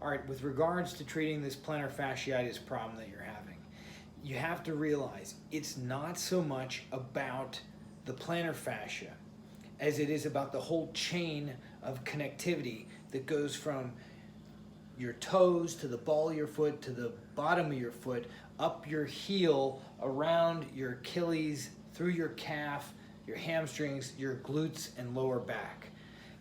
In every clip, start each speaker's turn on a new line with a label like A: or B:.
A: All right, with regards to treating this plantar fasciitis problem that you're having, you have to realize it's not so much about the plantar fascia as it is about the whole chain of connectivity that goes from your toes to the ball of your foot to the bottom of your foot, up your heel, around your Achilles, through your calf, your hamstrings, your glutes, and lower back.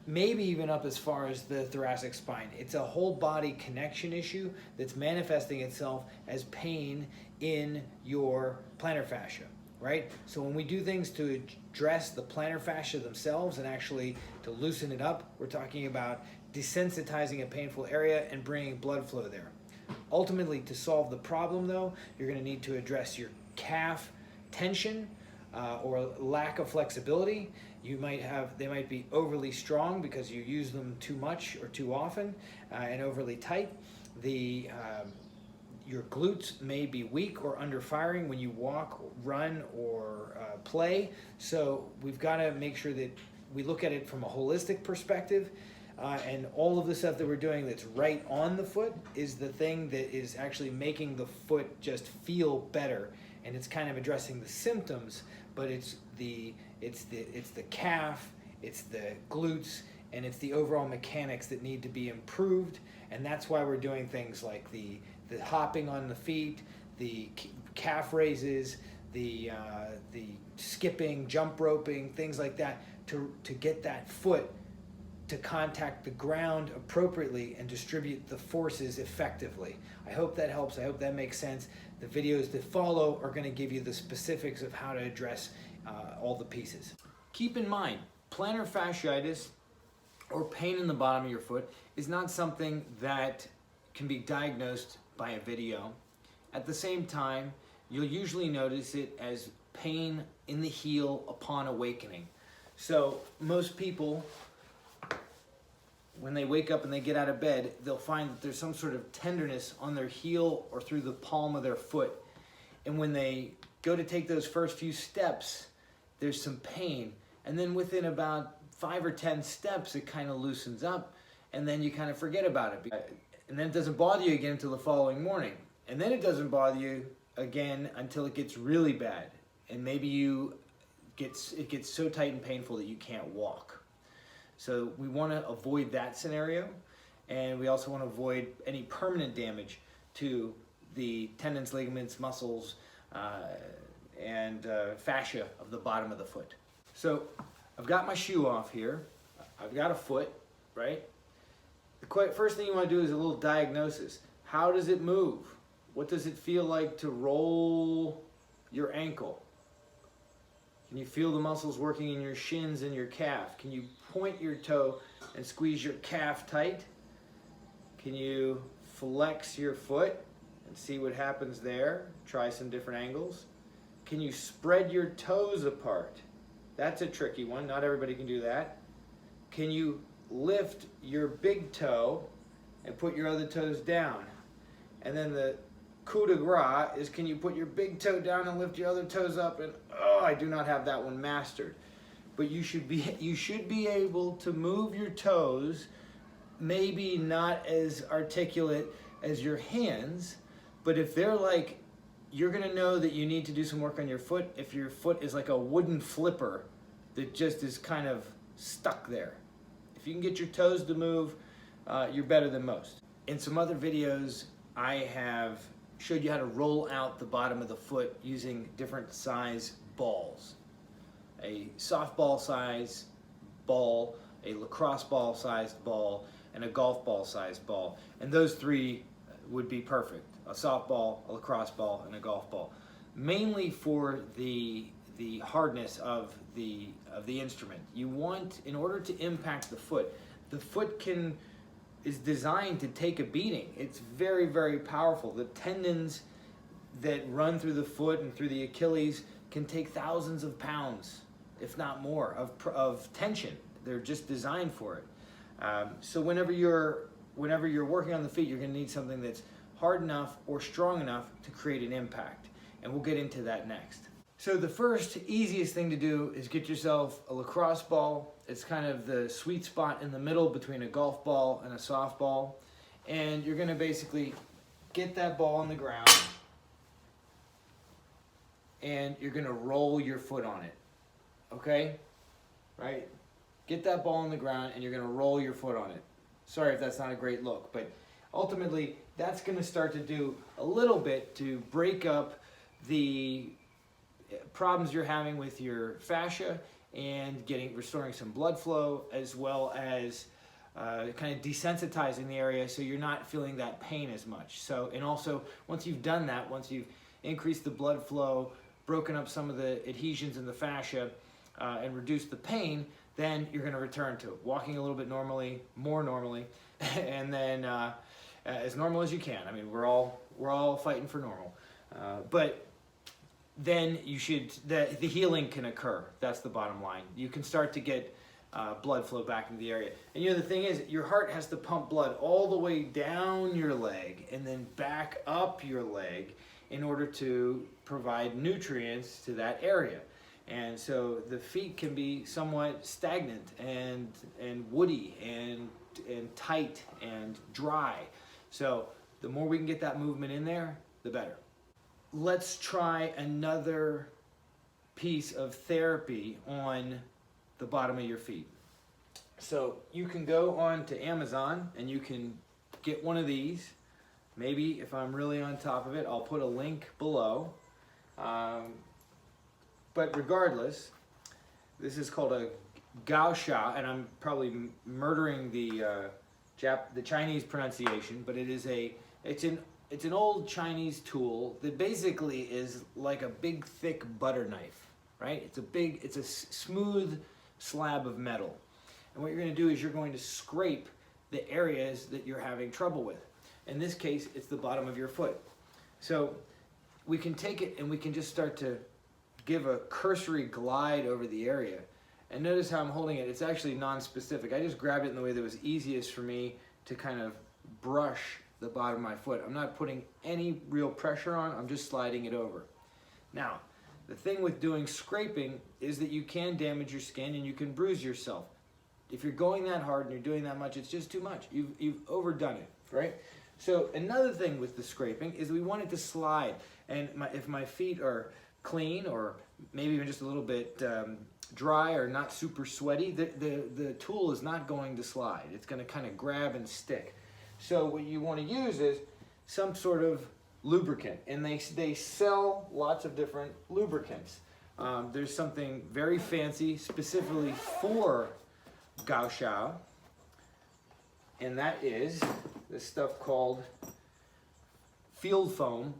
A: Maybe even up as far as the thoracic spine. It's a whole body connection issue that's manifesting itself as pain in your plantar fascia, right? So when we do things to address the plantar fascia themselves and actually to loosen it up, we're talking about desensitizing a painful area and bringing blood flow there. Ultimately, to solve the problem though, you're gonna need to address your calf tension or lack of flexibility. They might be overly strong because you use them too much or too often and overly tight. Your glutes may be weak or under firing when you walk, run, or play. So we've got to make sure that we look at it from a holistic perspective. And all of the stuff that we're doing that's right on the foot is the thing that is actually making the foot just feel better. And it's kind of addressing the symptoms, but it's the calf, it's the glutes, and it's the overall mechanics that need to be improved. And that's why we're doing things like the hopping on the feet, the calf raises, the skipping, jump roping, things like that to get that foot to contact the ground appropriately and distribute the forces effectively. I hope that helps. I hope that makes sense. The videos that follow are going to give you the specifics of how to address all the pieces. Keep in mind, plantar fasciitis or pain in the bottom of your foot is not something that can be diagnosed by a video. At the same time, you'll usually notice it as pain in the heel upon awakening. So most people, when they wake up and they get out of bed, they'll find that there's some sort of tenderness on their heel or through the palm of their foot. And when they go to take those first few steps, there's some pain. And then within about 5 or 10 steps, it kind of loosens up, and then you kind of forget about it. And then it doesn't bother you again until the following morning. And then it doesn't bother you again until it gets really bad. And maybe it gets so tight and painful that you can't walk. So we want to avoid that scenario, and we also want to avoid any permanent damage to the tendons, ligaments, muscles, and fascia of the bottom of the foot. So I've got my shoe off here. I've got a foot, right? The first thing you want to do is a little diagnosis. How does it move? What does it feel like to roll your ankle? Can you feel the muscles working in your shins and your calf? Can you point your toe and squeeze your calf tight? Can you flex your foot and see what happens there? Try some different angles. Can you spread your toes apart? That's a tricky one. Not everybody can do that. Can you lift your big toe and put your other toes down? And then the coup de grace is, can you put your big toe down and lift your other toes up? And oh, I do not have that one mastered. But you should be able to move your toes, maybe not as articulate as your hands, but if they're like, you're gonna know that you need to do some work on your foot if your foot is like a wooden flipper that just is kind of stuck there. If you can get your toes to move, you're better than most. In some other videos, I have showed you how to roll out the bottom of the foot using different size balls. A softball size ball, a lacrosse ball sized ball, and a golf ball sized ball. And those three would be perfect. A softball, a lacrosse ball, and a golf ball. Mainly for the hardness of the instrument. You want, in order to impact the foot is designed to take a beating. It's very, very powerful. The tendons that run through the foot and through the Achilles can take thousands of pounds, if not more, of tension. They're just designed for it. So whenever you're working on the feet, you're going to need something that's hard enough or strong enough to create an impact. And we'll get into that next. So the first easiest thing to do is get yourself a lacrosse ball. It's kind of the sweet spot in the middle between a golf ball and a softball. and you're gonna basically get that ball on the ground, and you're gonna roll your foot on it, okay? Right? Get that ball on the ground, and you're gonna roll your foot on it. Sorry if that's not a great look, but ultimately that's gonna start to do a little bit to break up the problems you're having with your fascia and restoring some blood flow, as well as kind of desensitizing the area so you're not feeling that pain as much. So, and also once you've done that, once you've increased the blood flow, broken up some of the adhesions in the fascia, and reduced the pain, then you're going to return to walking a little bit normally, more normally, and then as normal as you can. I mean, we're all fighting for normal, but then the healing can occur. That's the bottom line. You can start to get blood flow back into the area. And you know, the thing is, your heart has to pump blood all the way down your leg and then back up your leg in order to provide nutrients to that area. And so the feet can be somewhat stagnant and woody and tight and dry. So the more we can get that movement in there, the better. Let's try another piece of therapy on the bottom of your feet. So you can go on to Amazon and you can get one of these. Maybe if I'm really on top of it, I'll put a link below. But regardless, this is called a gaosha, and I'm probably murdering the Chinese pronunciation, but it's an old Chinese tool that basically is like a big thick butter knife, right? It's a smooth slab of metal. And what you're going to do is you're going to scrape the areas that you're having trouble with. In this case, it's the bottom of your foot. So we can take it and we can just start to give a cursory glide over the area. And notice how I'm holding it. It's actually non-specific. I just grabbed it in the way that was easiest for me to kind of brush the bottom of my foot. I'm not putting any real pressure on, I'm just sliding it over. Now, the thing with doing scraping is that you can damage your skin and you can bruise yourself. If you're going that hard and you're doing that much, it's just too much. You've overdone it, right? So another thing with the scraping is we want it to slide. And if my feet are clean or maybe even just a little bit dry or not super sweaty, the tool is not going to slide. It's going to kind of grab and stick. So what you want to use is some sort of lubricant, and they sell lots of different lubricants. There's something very fancy specifically for gaosha, and that is this stuff called field foam,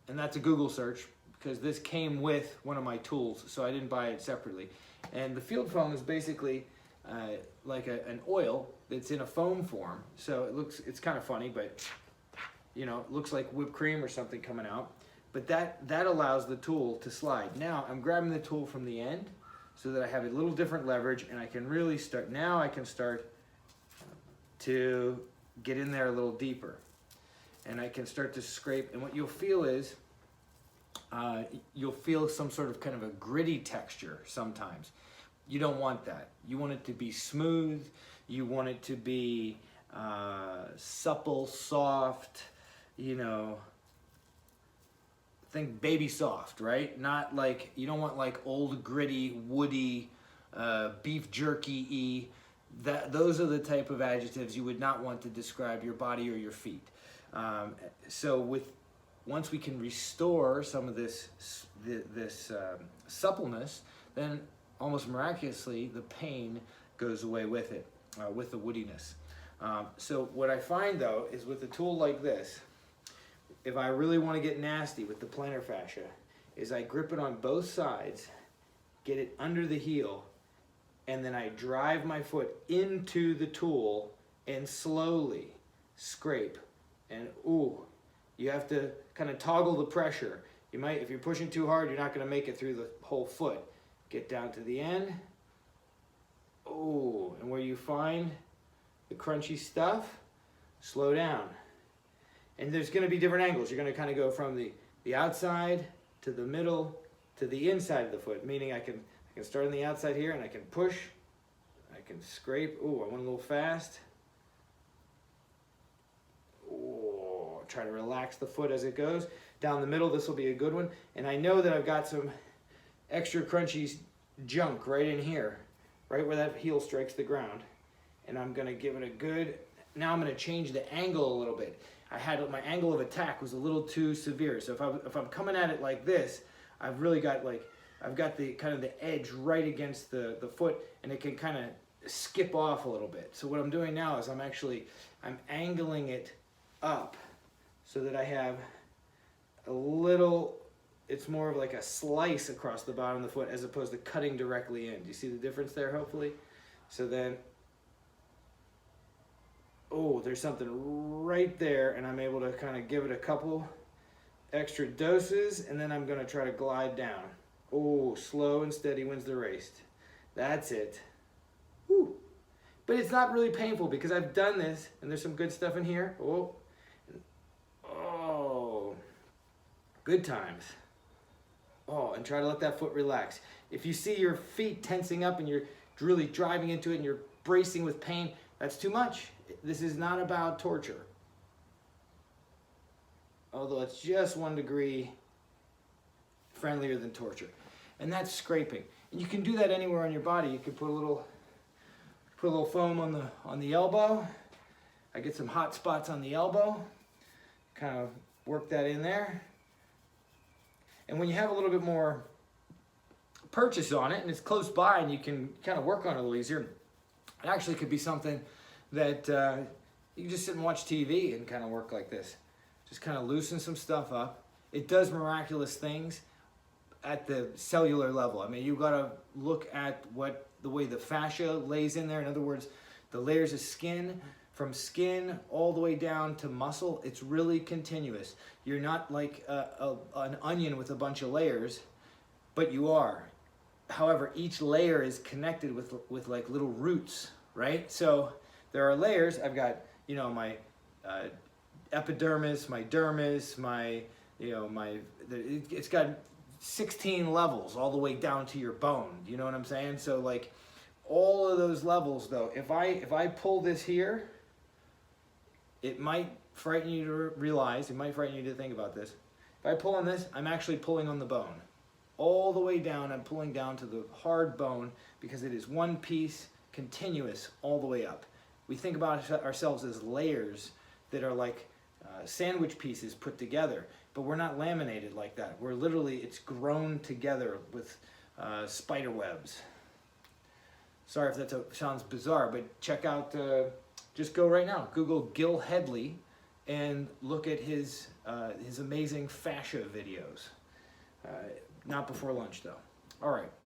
A: and that's a Google search because this came with one of my tools, so I didn't buy it separately. And the field foam is basically like an oil that's in a foam form. So it's kind of funny, but you know, it looks like whipped cream or something coming out. But that allows the tool to slide. Now I'm grabbing the tool from the end so that I have a little different leverage, and I can really start. Now I can start to get in there a little deeper, and I can start to scrape. And what you'll feel is you'll feel some sort of kind of a gritty texture sometimes. You don't want that. You want it to be smooth. You want it to be supple, soft, you know, think baby soft, right? Not like, you don't want like old gritty, woody, beef jerky-y. Those are the type of adjectives you would not want to describe your body or your feet. So once we can restore some of this suppleness, then almost miraculously the pain goes away with it, with the woodiness. So what I find though is with a tool like this, if I really want to get nasty with the plantar fascia, is I grip it on both sides, get it under the heel, and then I drive my foot into the tool and slowly scrape. And ooh, you have to kind of toggle the pressure. You might, if you're pushing too hard, you're not going to make it through the whole foot. Get down to the end. Ooh, and where you find the crunchy stuff, slow down. And there's going to be different angles. You're going to kind of go from the outside to the middle to the inside of the foot, meaning I can start on the outside here and I can push, I can scrape. Ooh, I went a little fast. try to relax the foot as it goes. Down the middle, this will be a good one. And I know that I've got some extra crunchy junk right in here, right where that heel strikes the ground. And I'm gonna give it a good, now I'm gonna change the angle a little bit. I had, my angle of attack was a little too severe. So if I'm coming at it like this, I've really got like, I've got the kind of the edge right against the foot, and it can kind of skip off a little bit. So what I'm doing now is I'm angling it up so that I have a little, it's more of like a slice across the bottom of the foot as opposed to cutting directly in. Do you see the difference there, hopefully? So then, oh, there's something right there, and I'm able to kind of give it a couple extra doses, and then I'm gonna try to glide down. Oh, slow and steady wins the race. That's it. Whew. But it's not really painful because I've done this, and there's some good stuff in here. Oh, oh, good times. Oh, and try to let that foot relax. If you see your feet tensing up and you're really driving into it and you're bracing with pain, that's too much. This is not about torture. Although it's just 1 degree friendlier than torture. And that's scraping. And you can do that anywhere on your body. You can put a little foam on the elbow. I get some hot spots on the elbow. Kind of work that in there. And when you have a little bit more purchase on it and it's close by and you can kind of work on it a little easier, it actually could be something that you can just sit and watch TV and kind of work like this. Just kind of loosen some stuff up. It does miraculous things at the cellular level. I mean, you've got to look at the way the fascia lays in there. In other words, the layers of skin, from skin all the way down to muscle, it's really continuous. You're not like an onion with a bunch of layers, but you are. However, each layer is connected with like little roots, right? So there are layers. I've got, you know, my epidermis, my dermis, it's got 16 levels all the way down to your bone. You know what I'm saying? So like all of those levels though, if I pull this here, it might frighten you to realize, it might frighten you to think about this. If I pull on this, I'm actually pulling on the bone. All the way down, I'm pulling down to the hard bone because it is one piece, continuous, all the way up. We think about ourselves as layers that are like sandwich pieces put together, but we're not laminated like that. We're literally, it's grown together with spider webs. Sorry if that sounds bizarre, but check out, just go right now, Google Gil Headley and look at his amazing fascia videos. Not before lunch though. All right.